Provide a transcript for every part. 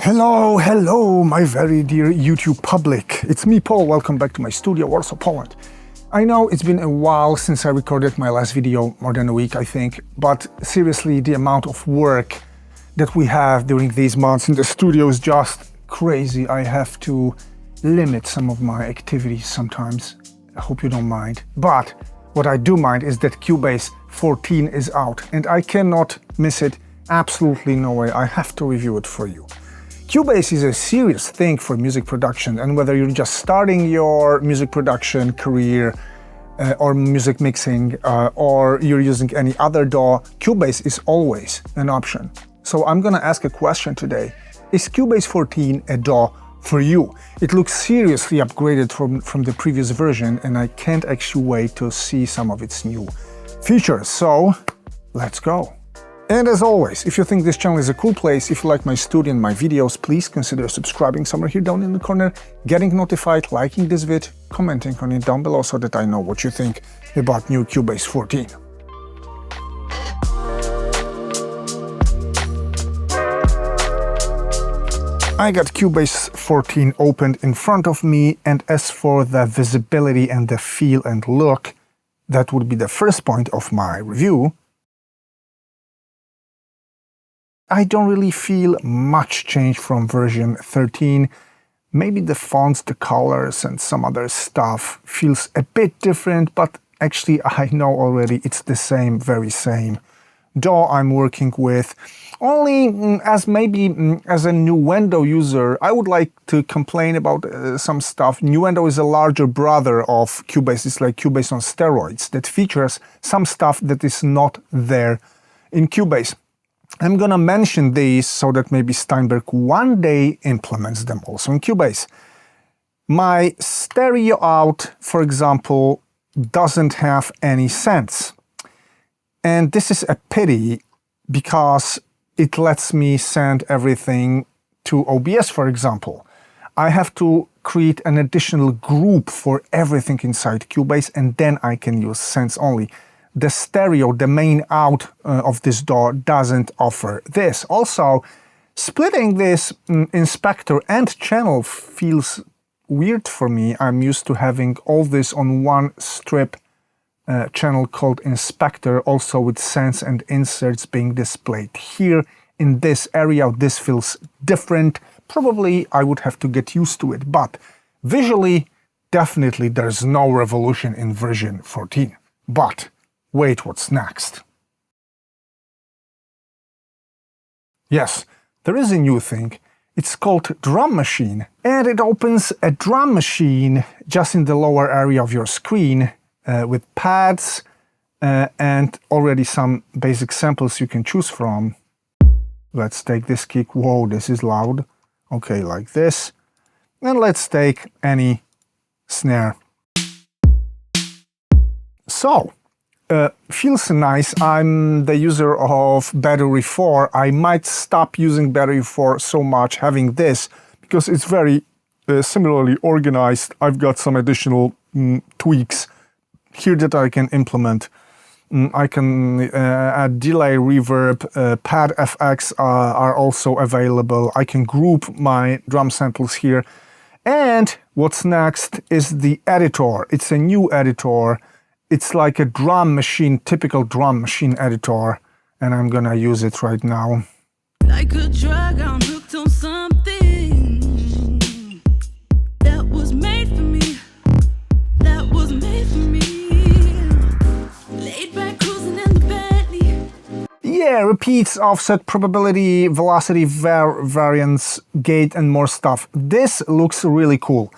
Hello, my very dear YouTube public. It's me, Paul. Welcome back to my studio, Warsaw, Poland. I know it's been a while since I recorded my last video, more than a week, I think, but seriously, the amount of work that we have during these months in the studio is just crazy. I have to limit some of my activities sometimes. I hope you don't mind. But what I do mind is that Cubase 14 is out, and I cannot miss it. Absolutely no way. I have to review it for you. Cubase is a serious thing for music production, and whether you're just starting your music production career or music mixing or you're using any other DAW, Cubase is always an option. So I'm gonna ask a question today. Is Cubase 14 a DAW for you? It looks seriously upgraded from the previous version, and I can't actually wait to see some of its new features. So let's go. And as always, if you think this channel is a cool place, if you like my studio and my videos, please consider subscribing somewhere here down in the corner, getting notified, liking this vid, commenting on it down below so that I know what you think about new Cubase 14. I got Cubase 14 opened in front of me, and as for the visibility and the feel and look, that would be the first point of my review. I don't really feel much change from version 13. Maybe the fonts, the colors and some other stuff feels a bit different, but actually I know already it's the same, very same DAW I'm working with. Only as as a Nuendo user, I would like to complain about some stuff. Nuendo is a larger brother of Cubase. It's like Cubase on steroids that features some stuff that is not there in Cubase. I'm gonna mention these so that maybe Steinberg one day implements them also in Cubase. My stereo out, for example, doesn't have any sense. And this is a pity because it lets me send everything to OBS, for example. I have to create an additional group for everything inside Cubase, and then I can use Sense only. The stereo, the main out of this DAW, doesn't offer this. Also, splitting this inspector and channel feels weird for me. I'm used to having all this on one strip channel called inspector, also with sense and inserts being displayed here in this area. This feels different. Probably I would have to get used to it, but visually, definitely there's no revolution in version 14. But wait, what's next? Yes, there is a new thing. It's called Drum Machine, and it opens a drum machine just in the lower area of your screen with pads and already some basic samples you can choose from. Let's take this kick. Whoa, this is loud. Okay, like this. And let's take any snare. So, feels nice. I'm the user of Battery 4. I might stop using Battery 4 so much having this because it's very similarly organized. I've got some additional tweaks here that I can implement. I can add delay, reverb, pad FX are also available. I can group my drum samples here. And what's next is the editor. It's a new editor. It's like a drum machine, typical drum machine editor, and I'm gonna use it right now. Like a drug, I'm hooked on something that was made for me, that was made for me. Laid back cruising in the Bentley. Yeah, repeats, offset, probability, velocity, variance, gate, and more stuff. This looks really cool.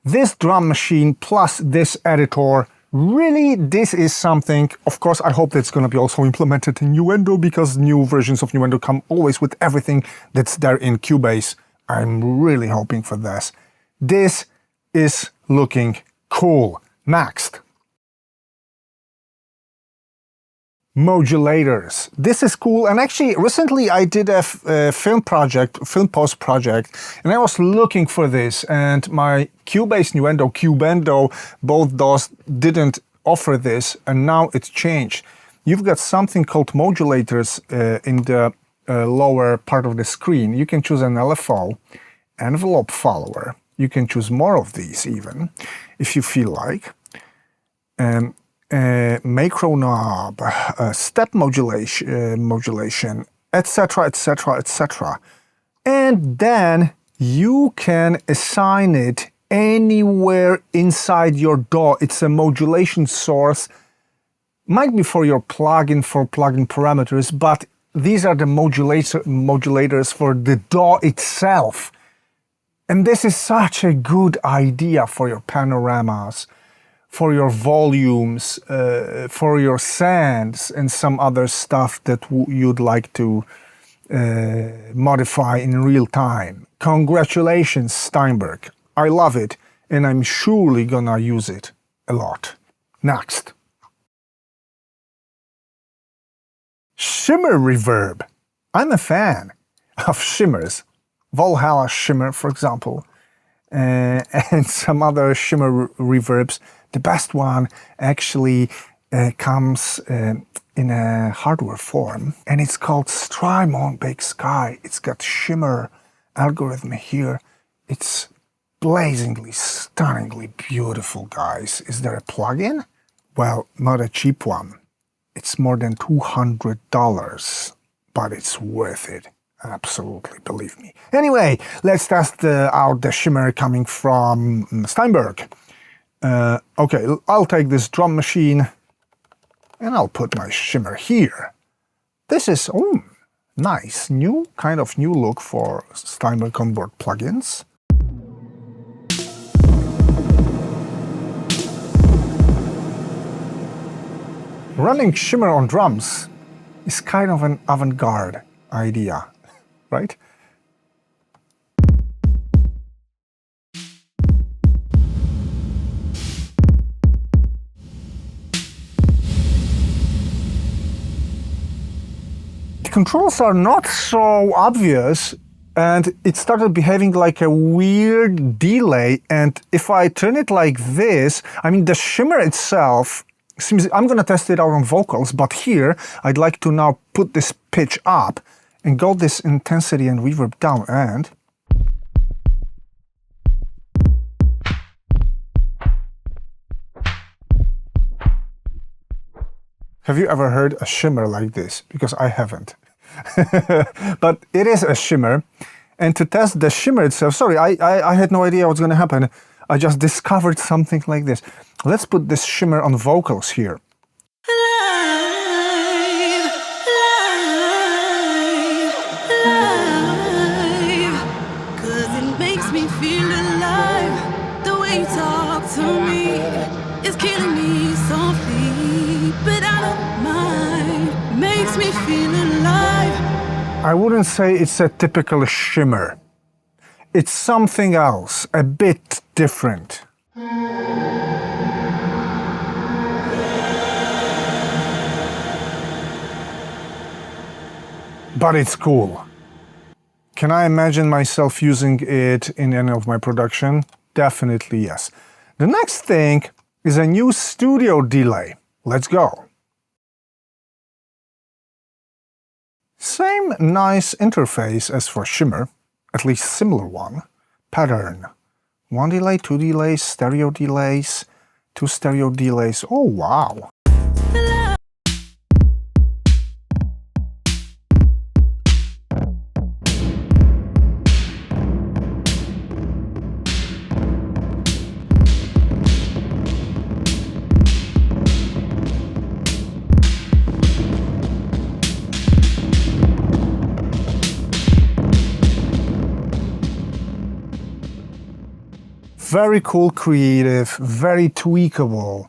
This drum machine plus this editor, really, this is something. Of course, I hope that's going to be also implemented in Nuendo, because new versions of Nuendo come always with everything that's there in Cubase. I'm really hoping for this. This is looking cool. Next. Modulators. This is cool, and actually recently I did a film post project, and I was looking for this, and my Cubase Nuendo, Cubendo, both DAWs didn't offer this, and now it's changed. You've got something called modulators in the lower part of the screen, you can choose an LFO, envelope follower. You can choose more of these even, if you feel like. Macro knob, step modulation, etc., etc., etc. And then you can assign it anywhere inside your DAW. It's a modulation source. Might be for your plugin, for plugin parameters, but these are the modulators for the DAW itself. And this is such a good idea for your panoramas, for your volumes, for your sands, and some other stuff that you'd like to modify in real time. Congratulations, Steinberg. I love it, and I'm surely gonna use it a lot. Next. Shimmer reverb. I'm a fan of shimmers. Valhalla Shimmer, for example, and some other Shimmer reverbs. The best one actually comes in a hardware form, and it's called Strymon Big Sky. It's got Shimmer algorithm here. It's blazingly, stunningly beautiful, guys. Is there a plugin? Well, not a cheap one. It's more than $200, but it's worth it. Absolutely, believe me. Anyway, let's test out the Shimmer coming from Steinberg. Okay, I'll take this drum machine and I'll put my Shimmer here. This is nice, kind of new look for Steinberg onboard plugins. Running Shimmer on drums is kind of an avant-garde idea, right? The controls are not so obvious, and it started behaving like a weird delay, and if I turn it like this, I mean the Shimmer itself seems, I'm gonna test it out on vocals, but here I'd like to now put this pitch up and go this intensity and reverb down, and have you ever heard a Shimmer like this? Because I haven't. But it is a Shimmer, and to test the Shimmer itself, sorry, I had no idea what's gonna happen. I just discovered something like this. Let's put this Shimmer on vocals here. Cause it makes me feel alive. The way you talk to me is killing me softly, but I don't mind. Makes me feel alive. I wouldn't say it's a typical Shimmer. It's something else, a bit different. But it's cool. Can I imagine myself using it in any of my production? Definitely yes. The next thing is a new studio delay. Let's go. Same nice interface as for Shimmer, at least similar one. Pattern. 1 delay, 2 delays, stereo delays, 2 stereo delays. Oh wow. Very cool, creative, very tweakable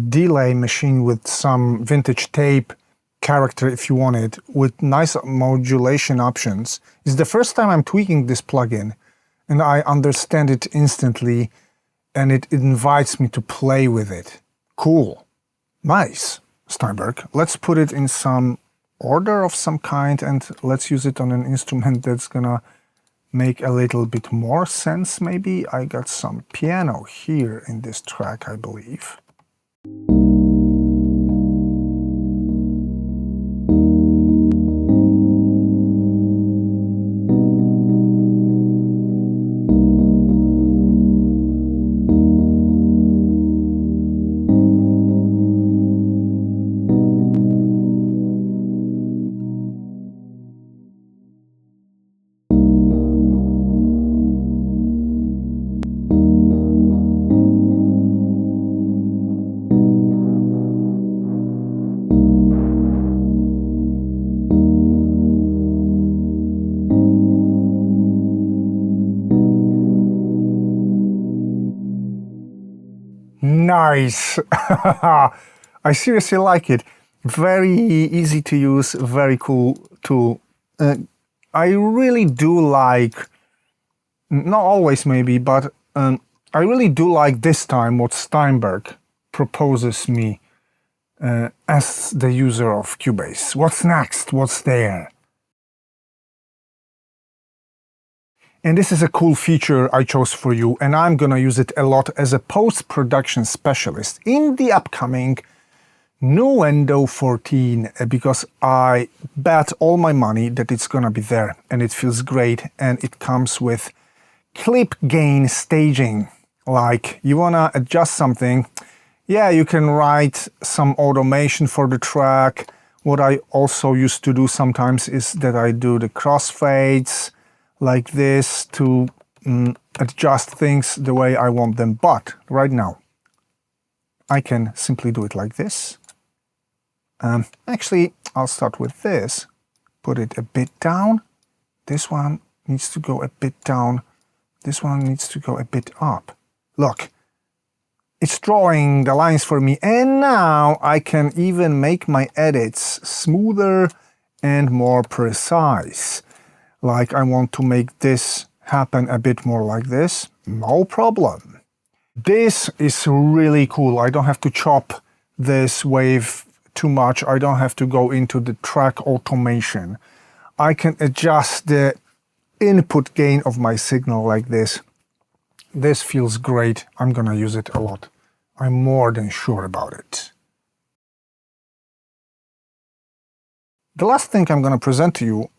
delay machine with some vintage tape character if you want it, with nice modulation options. It's the first time I'm tweaking this plugin, and I understand it instantly, and it invites me to play with it. Cool. Nice, Steinberg. Let's put it in some order of some kind, and let's use it on an instrument that's gonna make a little bit more sense, maybe. I got some piano here in this track, I believe. Nice! I seriously like it. Very easy to use, very cool tool. I really do like, not always maybe, but I really do like this time what Steinberg proposes me as the user of Cubase. What's next? What's there? And this is a cool feature I chose for you, and I'm gonna use it a lot as a post-production specialist in the upcoming Nuendo 14, because I bet all my money that it's gonna be there, and it feels great, and it comes with clip gain staging. Like, you wanna adjust something, yeah, you can write some automation for the track. What I also used to do sometimes is that I do the crossfades, like this, to adjust things the way I want them. But right now, I can simply do it like this. Actually, I'll start with this. Put it a bit down. This one needs to go a bit down. This one needs to go a bit up. Look, it's drawing the lines for me. And now I can even make my edits smoother and more precise. Like, I want to make this happen a bit more like this, no problem. This is really cool. I don't have to chop this wave too much. I don't have to go into the track automation. I can adjust the input gain of my signal like this. This feels great. I'm gonna use it a lot. I'm more than sure about it. The last thing I'm gonna present to you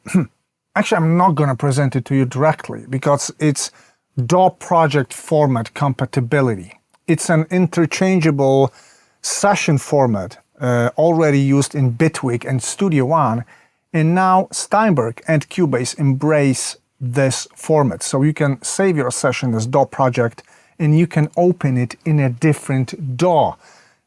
actually, I'm not going to present it to you directly because it's DAW project format compatibility. It's an interchangeable session format already used in Bitwig and Studio One, and now Steinberg and Cubase embrace this format. So you can save your session as DAW project and you can open it in a different DAW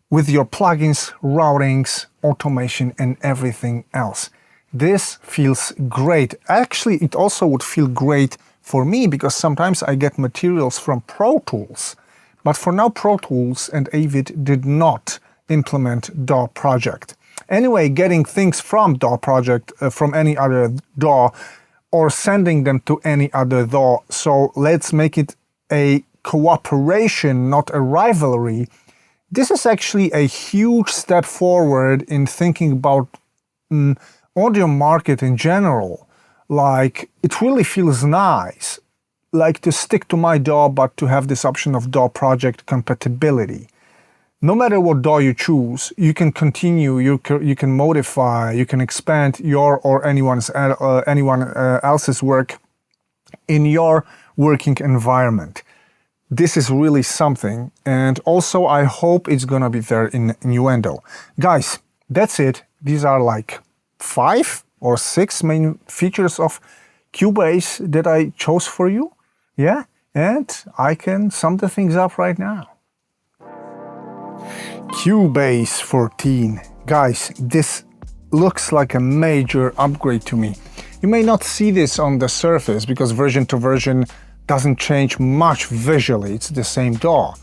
with your plugins, routings, automation, and everything else. This feels great. Actually, it also would feel great for me because sometimes I get materials from Pro Tools. But for now, Pro Tools and Avid did not implement DAW project. Anyway, getting things from DAW project, from any other DAW, or sending them to any other DAW. So let's make it a cooperation, not a rivalry. This is actually a huge step forward in thinking about audio market in general. Like, it really feels nice, like to stick to my DAW, but to have this option of DAW project compatibility. No matter what DAW you choose, you can continue, you can modify, you can expand your or anyone else's work in your working environment. This is really something, and also I hope it's gonna be there in Nuendo. Guys, that's it. These are like 5 or 6 main features of Cubase that I chose for you. Yeah, and I can sum the things up right now. Cubase 14. Guys, this looks like a major upgrade to me. You may not see this on the surface because version to version doesn't change much visually. It's the same DAW.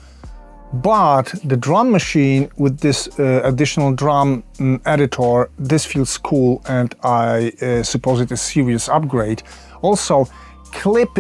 But the drum machine with this additional drum editor, this feels cool, and I suppose it's a serious upgrade. Also, clip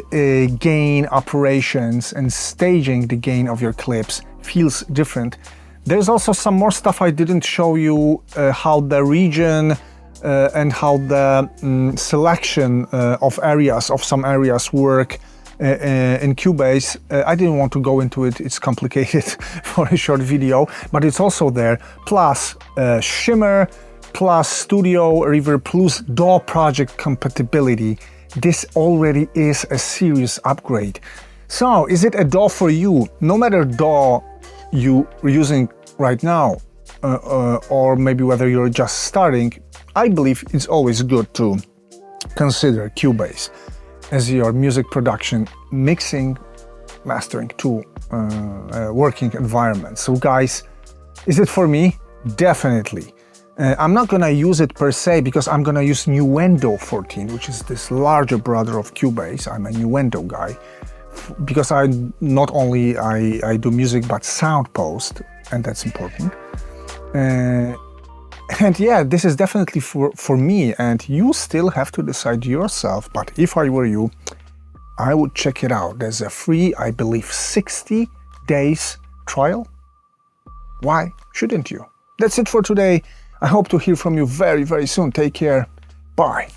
gain operations and staging the gain of your clips feels different. There's also some more stuff I didn't show you, how the region and how the selection of areas, of some areas work in Cubase. I didn't want to go into it, it's complicated for a short video, but it's also there. Plus Shimmer, plus Studio, Reverb, plus DAW project compatibility. This already is a serious upgrade. So, is it a DAW for you? No matter DAW you're using right now, or maybe whether you're just starting, I believe it's always good to consider Cubase as your music production, mixing, mastering tool, working environment. So guys, is it for me? Definitely. I'm not gonna use it per se because I'm gonna use Nuendo 14, which is this larger brother of Cubase. I'm a Nuendo guy because I not only I do music but sound post, and that's important. And yeah, this is definitely for me, and you still have to decide yourself. But if I were you, I would check it out. There's a free, I believe, 60 days trial. Why shouldn't you? That's it for today. I hope to hear from you very, very soon. Take care. Bye.